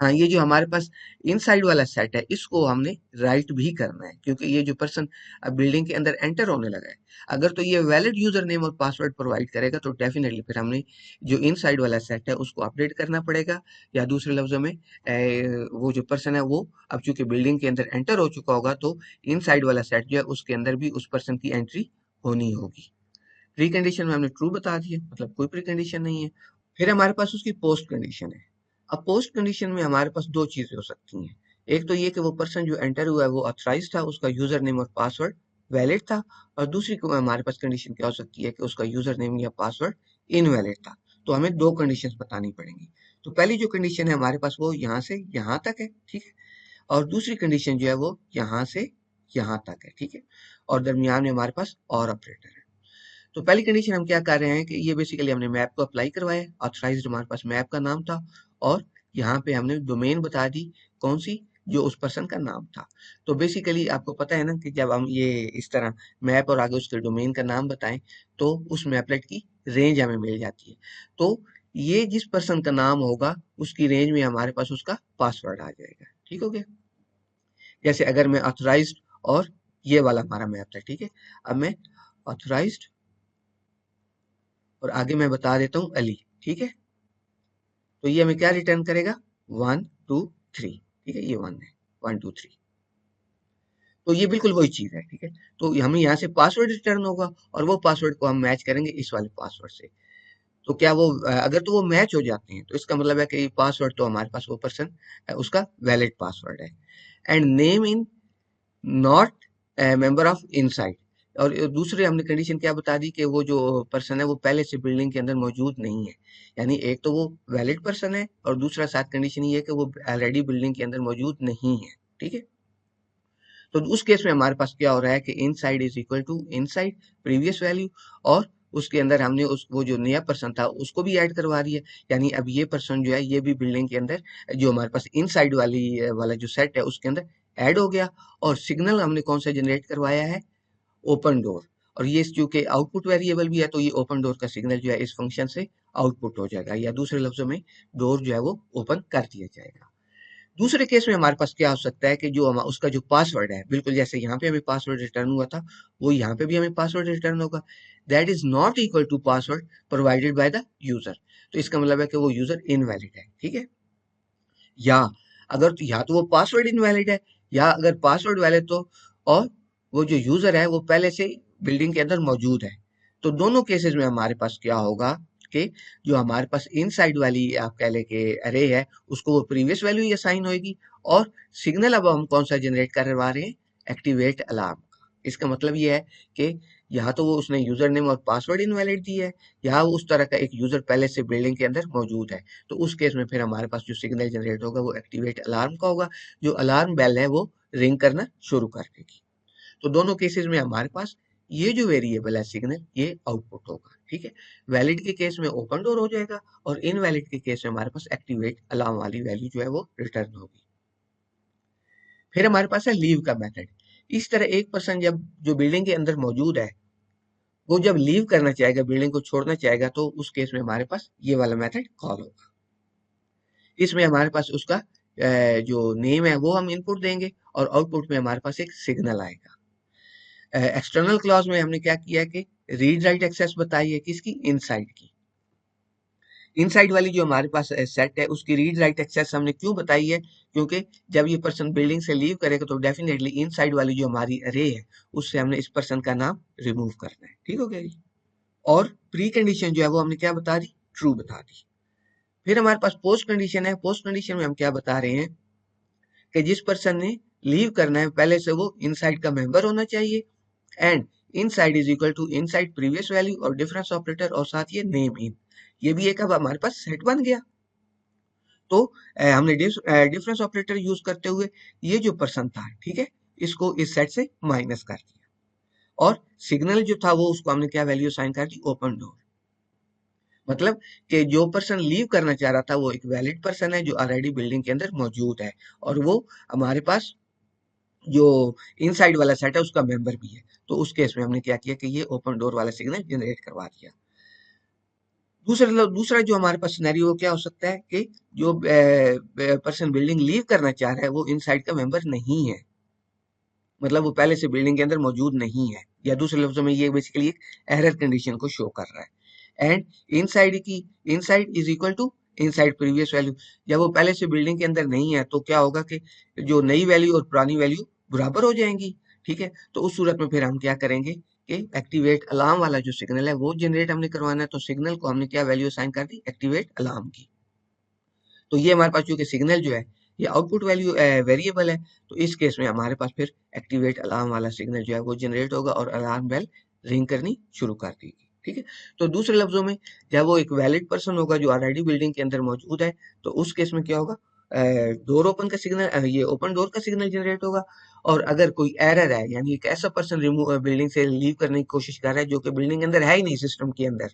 हाँ, ये जो हमारे पास इनसाइड वाला सेट है इसको हमने राइट भी करना है, क्योंकि ये जो पर्सन अब बिल्डिंग के अंदर एंटर होने लगा है, अगर तो ये वैलिड यूजर नेम और पासवर्ड प्रोवाइड करेगा तो डेफिनेटली फिर हमने जो इनसाइड वाला सेट है उसको अपडेट करना पड़ेगा, या दूसरे लफ्जों में वो जो पर्सन है वो अब चूंकि बिल्डिंग के अंदर एंटर हो चुका होगा तो इनसाइड वाला सेट जो है उसके अंदर भी उस पर्सन की एंट्री होनी होगी। प्री कंडीशन में हमने ट्रू बता दिया, मतलब कोई प्री कंडीशन नहीं है। फिर हमारे पास उसकी पोस्ट कंडीशन है। अब पोस्ट कंडीशन में हमारे पास दो चीजें हो सकती हैं। एक तो ये कि वो पर्सन जो एंटर हुआ है वो ऑथराइज था, उसका यूजर नेम और पासवर्ड वैलिड था। और दूसरी को हमारे पास कंडीशन क्या हो सकती है कि उसका यूजर नेम या पासवर्ड इनवैलिड था। तो हमें दो कंडीशंस बतानी पड़ेंगी। तो पहली जो कंडीशन है हमारे पास वो यहाँ से यहाँ तक है, ठीक है। और दूसरी कंडीशन जो है वो यहाँ से यहाँ तक है, ठीक है। और दरमियान में हमारे पास और ऑपरेटर है। तो पहली कंडीशन हम क्या कर रहे हैं कि ये बेसिकली हमने मैप को अप्लाई करवाया, ऑथराइज्ड हमारे पास मैप का नाम था, और यहाँ पे हमने डोमेन बता दी कौन सी, जो उस पर्सन का नाम था। तो बेसिकली आपको पता है ना कि जब हम ये इस तरह मैप और आगे उसके डोमेन का नाम बताएं तो उस मैपलेट की रेंज हमें मिल जाती है। तो ये जिस पर्सन का नाम होगा उसकी रेंज में हमारे पास उसका पासवर्ड आ जाएगा, ठीक हो गया। जैसे अगर मैं ऑथराइज्ड और ये वाला हमारा मैप था, ठीक है। अब मैं ऑथराइज्ड और आगे मैं बता देता हूँ अली, ठीक है। तो ये हमें क्या रिटर्न करेगा, 1 2 3, ठीक है। ये 1 है, 1 2 3। तो ये बिल्कुल वही चीज है, ठीक है। तो हमें यहाँ से पासवर्ड रिटर्न होगा और वो पासवर्ड को हम मैच करेंगे इस वाले पासवर्ड से। तो क्या वो अगर तो वो मैच हो जाते हैं तो इसका मतलब है कि पासवर्ड तो हमारे पास वो पर्सन उसका वैलिड पासवर्ड है। And name in not member of inside. और दूसरे हमने कंडीशन क्या बता दी कि वो जो पर्सन है वो पहले से बिल्डिंग के अंदर मौजूद नहीं है। यानी एक तो वो वैलिड पर्सन है और दूसरा साथ कंडीशन ये है कि वो ऑलरेडी बिल्डिंग के अंदर मौजूद नहीं है, ठीक है। तो उस केस में हमारे पास क्या हो रहा है कि inside is equal to inside previous value, और उसके अंदर हमने उस वो जो नया पर्सन था उसको भी ऐड करवा दिया। यानी अब ये पर्सन जो है ये भी बिल्डिंग के अंदर जो हमारे पास इनसाइड वाला जो सेट है उसके अंदर ऐड हो गया। और सिग्नल हमने कौन सा जनरेट करवाया है, ओपन डोर। और ये चूंकि आउटपुट वेरिएबल भी है तो ये ओपन डोर का सिग्नल जो है इस फंक्शन से आउटपुट हो जाएगा, या दूसरे लफ्जों में डोर जो है वो ओपन कर दिया जाएगा। दूसरे केस में हमारे पास क्या हो सकता है कि जो उसका जो पासवर्ड है, बिल्कुल जैसे यहाँ पे हमें पासवर्ड रिटर्न हुआ था वो यहाँ पे भी हमें पासवर्ड रिटर्न होगा, that is not equal to password provided by the user. तो इसका मतलब है कि वो यूजर इनवैलिड है, ठीक है। या अगर तो या तो वो पासवर्ड इनवैलिड है, या अगर पासवर्ड वैलिड तो और वो जो यूजर है वो पहले से बिल्डिंग के अंदर मौजूद है। तो दोनों केसेस में हमारे पास क्या होगा कि जो हमारे पास इनसाइड वाली आप कह ले के अरे है उसको वो प्रीवियस वैल्यू असाइन होगी। और सिग्नल अब हम कौन सा जनरेट करवा रहे हैं, एक्टिवेट अलार्म का। इसका मतलब ये है कि या तो वो उसने यूजर नेम और पासवर्ड इनवैलिड दी है, या वो उस तरह का एक यूजर पहले से बिल्डिंग के अंदर मौजूद है। तो उस केस में फिर हमारे पास जो सिग्नल जनरेट होगा वो एक्टिवेट अलार्म का होगा। जो अलार्म बेल है वो रिंग करना शुरू कर देगी। तो दोनों केसेस में हमारे पास ये जो वेरिएबल है सिग्नल ये आउटपुट होगा, ठीक है। वैलिड के केस में ओपन डोर हो जाएगा और इनवैलिड के केस में हमारे पास एक्टिवेट अलार्म वाली वैल्यू जो है वो रिटर्न होगी। फिर हमारे पास है लीव का मेथड। इस तरह एक पर्सन जब जो बिल्डिंग के अंदर मौजूद है वो जब लीव करना चाहेगा, बिल्डिंग को छोड़ना चाहेगा, तो उस केस में हमारे पास ये वाला मेथड कॉल होगा। इसमें हमारे पास उसका जो नेम है वो हम इनपुट देंगे और आउटपुट में हमारे पास एक सिग्नल आएगा। एक्सटर्नल क्लॉज में हमने क्या किया है कि रीड राइट एक्सेस बताई है किसकी, इनसाइड की। इनसाइड वाली जो हमारे पास सेट है उसकी रीड राइट एक्सेस हमने क्यों बताई है, क्योंकि जब ये पर्सन बिल्डिंग से लीव करेगा तो डेफिनेटली इनसाइड वाली जो हमारी अरे है उससे हमने इस पर्सन का नाम रिमूव करना है, ठीक हो गया जी। और प्री कंडीशन जो है वो हमने क्या बता दी, ट्रू बता दी। फिर हमारे पास पोस्ट कंडीशन है। पोस्ट कंडीशन में हम क्या बता रहे हैं कि जिस पर्सन ने लीव करना है पहले से वो इनसाइड का मेंबर होना चाहिए, and inside is equal to inside previous value और डिफरेंस ऑपरेटर और साथ ये नेम इन। ये भी एक अब हमारे पास सेट बन गया। तो हमने डिफरेंस ऑपरेटर यूज करते हुए ये जो पर्सन था, ठीक है, इसको इस सेट से माइनस कर दिया। और सिग्नल जो था वो उसको हमने क्या वैल्यू साइन कर दी, ओपन डोर। मतलब कि जो पर्सन लीव करना चाह रहा था वो एक वैलिड पर्सन है जो ऑलरेडी बिल्डिंग के अंदर मौजूद है, और वो हमारे पास जो इनसाइड वाला सेट है उसका मेंबर भी है। तो उस केस में हमने क्या किया कि ये ओपन डोर वाला सिग्नल जनरेट करवा दिया। दूसरा जो हमारे पास सिनेरियो क्या हो सकता है कि जो पर्सन बिल्डिंग लीव करना चाह रहा है वो इनसाइड का मेंबर नहीं है, मतलब वो पहले से बिल्डिंग के अंदर मौजूद नहीं है, या दूसरे लफ्जों में ये बेसिकली एक एरर कंडीशन को शो कर रहा है। एंड इनसाइड की inside is equal to inside previous value. जब वो पहले से बिल्डिंग के अंदर नहीं है तो क्या होगा कि जो नई वैल्यू और पुरानी वैल्यू बराबर हो जाएंगी, ठीक है। तो उस सूरत में फिर हम क्या करेंगे कि एक्टिवेट अलार्म वाला जो सिग्नल है वो जनरेट हमने करवाना है। तो सिग्नल को हमने क्या वैल्यू असाइन कर दी, एक्टिवेट अलार्म की। तो ये हमारे पास चूंकि सिग्नल जो है ये आउटपुट वैल्यू वेरिएबल है, तो इस केस में हमारे पास फिर एक्टिवेट अलार्म वाला सिग्नल जो है वो जनरेट होगा और अलार्म बेल रिंग करनी शुरू कर देगी। ठीक है, तो दूसरे लफ्जों में जब वो एक वैलिड पर्सन होगा जो ऑलरेडी बिल्डिंग के अंदर मौजूद है, तो उस केस में क्या होगा, डोर ओपन का सिग्नल, ये ओपन डोर का सिग्नल जनरेट होगा। और अगर कोई एरर है, यानी एक ऐसा पर्सन रिमूव बिल्डिंग से लीव करने की कोशिश कर रहा है जो कि बिल्डिंग के अंदर है ही नहीं, सिस्टम के अंदर,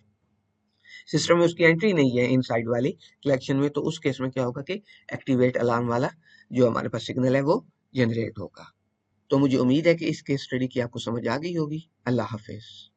सिस्टम में उसकी एंट्री नहीं है इनसाइड वाली कलेक्शन में, तो उस केस में क्या होगा कि एक्टिवेट अलार्म वाला जो हमारे पास सिग्नल है वो जनरेट होगा। तो मुझे उम्मीद है कि इस केस स्टडी की आपको समझ आ गई होगी। अल्लाह हाफिज।